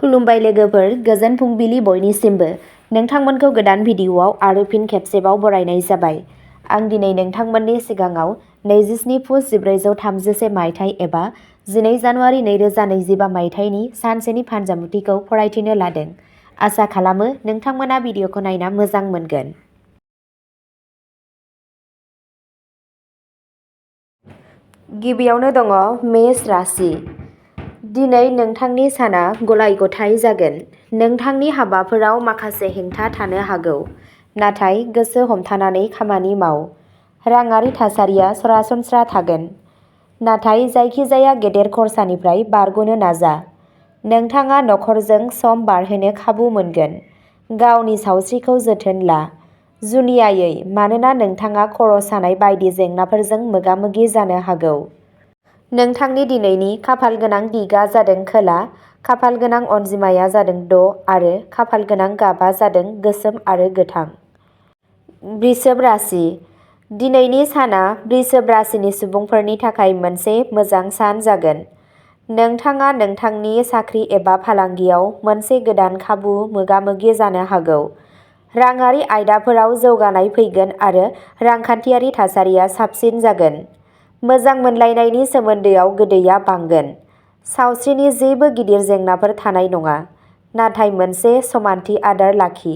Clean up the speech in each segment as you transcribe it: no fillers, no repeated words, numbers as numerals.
खुलुमबाय लोगोफोर, गोजोन फुंबिलि बयनिसिमबो। नोंथांमोनखौ गोदान भिडिअआव आरो फिन खेबसेबाव बरायनाय जाबाय। आं दिनै नोंथांमोननि सिगाङाव 27 पुस 1433 मायथाइ एबा 12 जानुवारि 2025 मायथाइनि सानसेनि फानजामुथिखौ फरायथिनो लादों। आसा खालामो नोंथांमोना भिडिअखौ नायना मोजां मोनगोन। गिबियावनो दङ मेष राशि। दिनै नोंथांनि साना गलाय-गथाय जागोन। नोंथांनि हाबाफोराव माखासे हेंथा थानो हागौ, नाथाय गोसो हमथानानै खामानि माव। राङारि थासारिया सरासनस्रा थागोन, नाथाय जायखिजाया गेदेर खरसानिफ्राय बारग'नो नाजा। नोंथाङा नखरजों सम बारहोनो खाबु मोनगोन। गावनि सावस्रिखौ जोथोन ला, जुनियायै मानोना नोंथाङा खर' सानाय बायदि जेंनाफोरजों मोगा-मोगि जानो हागौ। नोंथांनि दिनैनि खाफालगोनां दिगा जादों खोला, खाफालगोनां अनजिमाया जादों 6 आरो खाफालगोनां गाबआ जादों गोसोम आरो गोथां। वृषभ राशि। दिनैनि साना वृषभ राशिनि सुबुंफोरनि थाखाय मोनसे मोजां सान जागोन। नोंथाङा नोंथांनि साख्रि एबा फालांगियाव मोनसे गोदान खाबु मोगा-मोगि जानो हागौ। राङारि आयदाफोराव जौगानाय फैगोन आरो रांखान्थियारि थासारिया साबसिन जागोन। मोजां मोनलायनायनि सोमोन्दोआव गोदैया बांगोन। सावस्रिनि जेबो गिदिर जेंनाफोर थानाय नङा, नाथाय मोनसे समानथि आदार लाखि।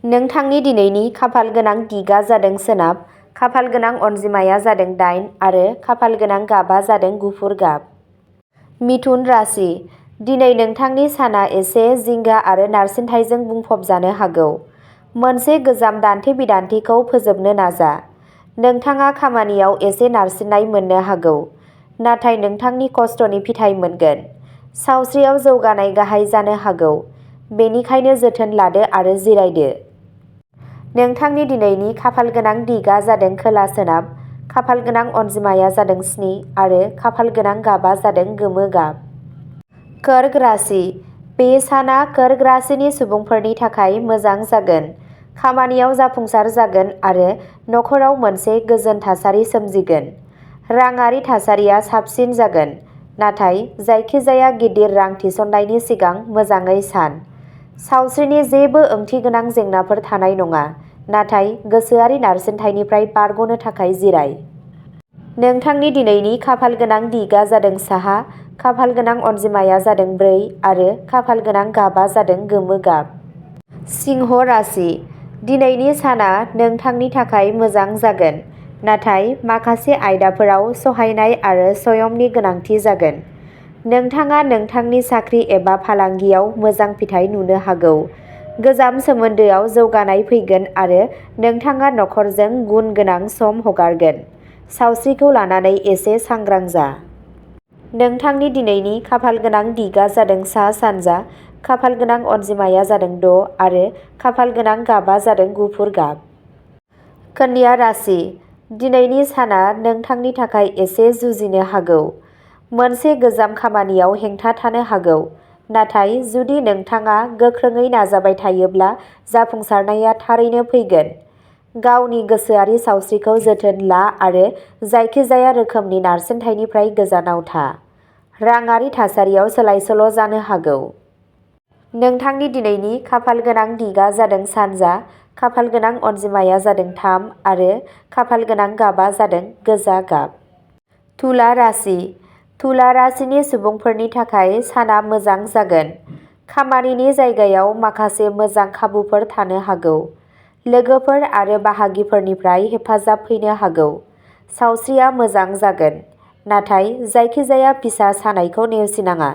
नोंथांनि दिनैनि खाफालगोनां दिगा जादों सोनाब, खाफालगोनां अनजिमाया जादों 8 आरो खाफालगोनां गाबआ जादों गुफुर गाब। मिथुन राशि। दिनै नोंथांनि साना एसे जिंगा आरो नारसिनथायजों बुंफबजानो हागौ। मोनसे गोजाम दान्थे-बिदान्थेखौ फोजोबनो नाजा। नोंथाङा खामानियाव एसे नारसिननाय मोननो हागौ, नाथाय नोंथांनि खस्थ'नि फिथाइ मोनगोन। सावस्रियाव जौगानाय गाहाय जानो हागौ, बेनिखायनो जोथोन लादो आरो जिरायदो। नोंथांनि दिनैनि खाफालगोनां दिगा जादों खोला-सोनाब, खाफालगोनां अनजिमाया जादों 7 आरो खाफालगोनां गाबआ जादों गोमो गाब। कर्क राशि। बे साना कर्क राशिनि सुबुंफोरनि थाखाय मोजां जागोन। खामानियाव जाफुंसार जागोन आरो नखराव मोनसे गोजोन थासारि सोमजिगोन। राङारि थासारिया साबसिन जागोन, नाथाय जायखिजाया गिदिर रां थिसननायनि सिगां मोजाङै सान। सावस्रिनि जेबो ओंथिगोनां जेंनाफोर थानाय नङा, नाथाय गोसोआरि नारसिनथायनिफ्राय बारग'नो थाखाय जिराय। नोंथांनि दिनैनि खाफालगोनां दिगा जादों साहा, खाफालगोनां अनजिमाया जादों 4 आरो खाफालगोनां गाबआ जादों गोमो गाब। सिंह राशि। दिनैनि साना नोंथांनि थाखाय मोजां जागोन, नाथाय माखासे आयदाफोराव सहायनाय आरो संयमनि गोनांथि जागोन। नोंथाङा नोंथांनि साख्रि एबा फालांगियाव मोजां फिथाय नुनो हागौ। गोजाम सोमोन्दोआव जौगानाय फैगोन आरो नोंथाङा नखरजों गुन गोनां सम हगारगोन। सावस्रिखौ लानानै एसे सांग्रां जा। नोंथांनि दिनैनि खाफालगोनां दिगा जादों सा-सानजा, खाफालगोनां अनजिमाया जादों 6 आरो खाफालगोनां गाबआ जादों गुफुर गाब। कन्या राशि। दिनैनि साना नोंथांनि थाखाय एसे जुजिनो हागौ। मोनसे गोजाम खामानियाव हेंथा थानो हागौ, नाथाय जुदि नोंथाङा गोख्रोङै नाजाबाय थायोब्ला जाफुंसारनाया थारैनो फैगोन। गावनि गोसोआरि सावस्रिखौ जोथोन ला आरो जायखिजाया रोखोमनि नारसिनथायनिफ्राय गोजानाव था। राङारि थासारियाव सोलाय-सोल' जानो हागौ। नोंथांनि दिनैनि खाफालगोनां दिगा जादों सानजा, खाफालगोनां अनजिमाया जादों 3 आरो खाफालगोनां गाबआ जादों गोजा गाब। तुला राशि। तुला राशिनि सुबुंफोरनि थाखाय साना मोजां जागोन। खामानिनि जायगायाव माखासे मोजां खाबुफोर थानो हागौ। लोगोफोर आरो बाहागिफोरनिफ्राय हेफाजाब फैनो हागौ। सावस्रिया मोजां जागोन, नाथाय जायखिजाया फिसा सानायखौ नेवसिनाङा।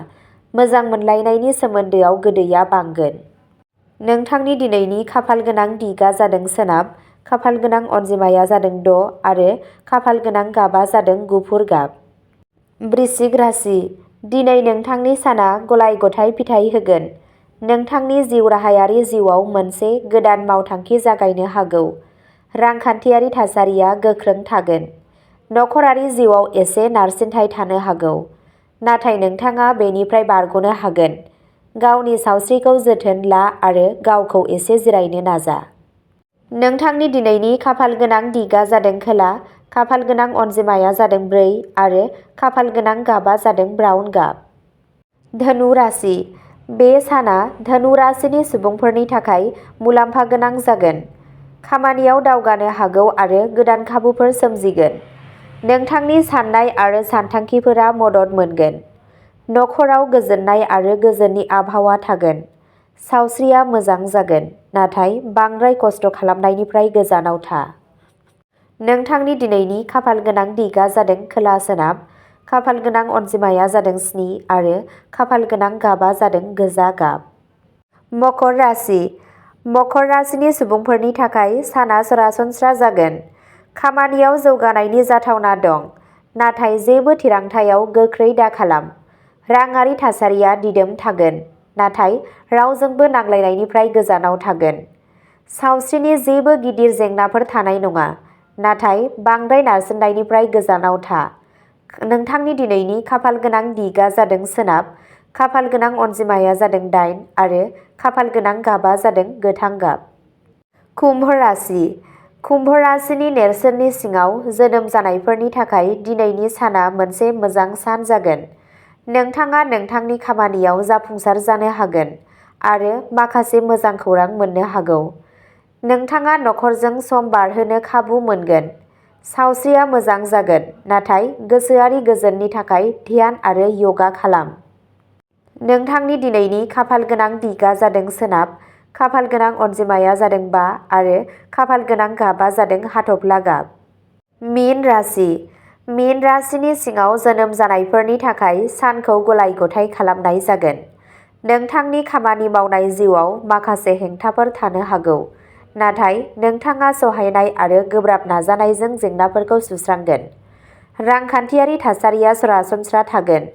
मोजां मोनलायनायनि सोमोन्दोआव गोदैया बांगोन। नोंथांनि दिनैनि खाफालगोनां दिगा जादों सोनाब, खाफालगोनां अनजिमाया जादों 6 आरो खाफालगोनां गाबआ जादों गुफुर गाब। वृश्चिक राशि। दिनै नोंथांनि साना गलाय-गथाय फिथाय होगोन। नोंथांनि जिउराहायारि जिउआव मोनसे गोदान मावथांखि जागायनो हागौ। रांखान्थियारि थासारिया गोख्रों थागोन। नखरारि जिउआव एसे नारसिनथाय थानो हागौ, नाथाय नोंथाङा बेनिफ्राय बारग'नो हागोन। गावनि सावस्रिखौ जोथोन ला आरो गावखौ एसे जिरायनो नाजा। नोंथांनि दिनैनि खाफालगोनां दिगा जादों खोला, खाफालगोनां अनजिमाया जादों 4 आरो खाफालगोनां गाबआ जादों ब्राउन गाब। धनु राशि। बे साना धनु राशिनि सुबुंफोरनि थाखाय मुलाम्फा गोनां जागोन। खामानियाव दावगानो हागौ आरो गोदान खाबुफोर सोमजिगोन। नोंथांनि साननाय आरो सानथांखिफोरा मदद मोनगोन। नखराव गोजोननाय आरो गोजोननि आबहावा थागोन। सावस्रिया मोजां जागोन, नाथाय बांद्राय खस्थ' खालामनायनिफ्राय गोजानाव था। नोंथांनि दिनैनि खाफाल गोनां दिगा जादों खोला सोनाब, खाफाल गोनां अनजिमाया जादों 7 आरो खाफाल गोनां गाबा जादों गोजा गाब। मकर राशि। मकर राशिनि सुबुंफोरनि थाखाय साना सरासनस्रा जागोन। खामानियाव जौगानायनि जाथावना दं, नाथाय जेबो थिरांथायाव गोख्रै दाखालाम। राङारि थासारिया दिदोम थागोन, नाथाय रावजोंबो नांलायनायनिफ्राय गोजानाव थागोन। सावस्रिनि जेबो गिदिर जेंनाफोर थानाय नङा, नाथाय बांद्राय नारसिननायनिफ्राय गोजानाव था। नोंथांनि दिनैनि खाफाल गोनां दिगा जादों सोनाब, खाफाल गोनां अनजिमाया जादों 8 आरो खाफाल गोनां गाबा जादों गोथां गाब। कुम्भ राशि। कुम्भ राशिनि नेरसोननि सिङाव जोनोम जानायफोरनि थाखाय दिनैनि साना मोनसे मोजां सान जागोन। नोंथाङा नोंथांनि खामानियाव जाफुंसार जानो हागोन आरो माखासे मोजां खौरां मोननो हागौ। नोंथाङा नखरजों सम बारहोनो खाबु मोनगोन। सावस्रिया मोजां जागोन, नाथाय गोसोआरि गोजोननि थाखाय ध्यान आरो यगा खालाम। नोंथांनि दिनैनि खाफाल गोनां दिगा जादों सोनाब, खाफाल गोनां अनजिमाया जादों 5 आरो खाफाल गोनां गाबा जादों हाथफ्ला गाब। मीन राशि। मीन राशिनि सिङाव जोनोम जानायफोरनि थाखाय सानखौ गलाय-गथाय खालामनाय जागोन। नोंथांनि खामानि मावनाय जिउआव माखासे हेंथाफोर थानो हागौ, नाथाय नोंथाङा सहायनाय आरो गोब्राब नाजानायजों जेंनाफोरखौ सुस्रांगोन। रांखान्थियारि थासारिया सरासनस्रा थागोन।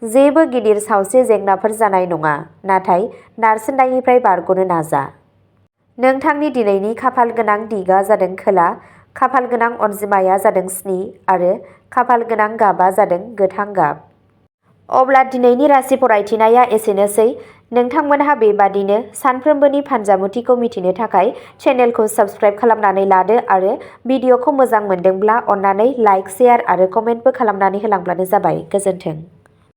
जेबो गिदिर सावस्रि जेंनाफोर जानाय नङा, नाथाय नारसिननायनिफ्राय बारग'नो नाजा। नोंथांनि दिनैनि खाफाल गोनां दिगा जादों खोला, खाफाल गोनां अनजिमाया जादों 7 आरो खाफाल गोनां गाबा जादों गोथां गाब। अब्ला दिनैनि राशि फरायथिनाया एसेनोसै। नोंथांमोनहा बेबादिनो सानफ्रोमबोनि फानजामुथिखौ मिथिनो थाखाय चेनेलखौ साबस्क्राइब खालामनानै लादो आरो भिडिअखौ मोजां मोनदोंब्ला अन्नानै लाइक, शेयार आरो कमेन्टबो खालामनानै होलांब्लानो जाबाय। गोजोन्थों।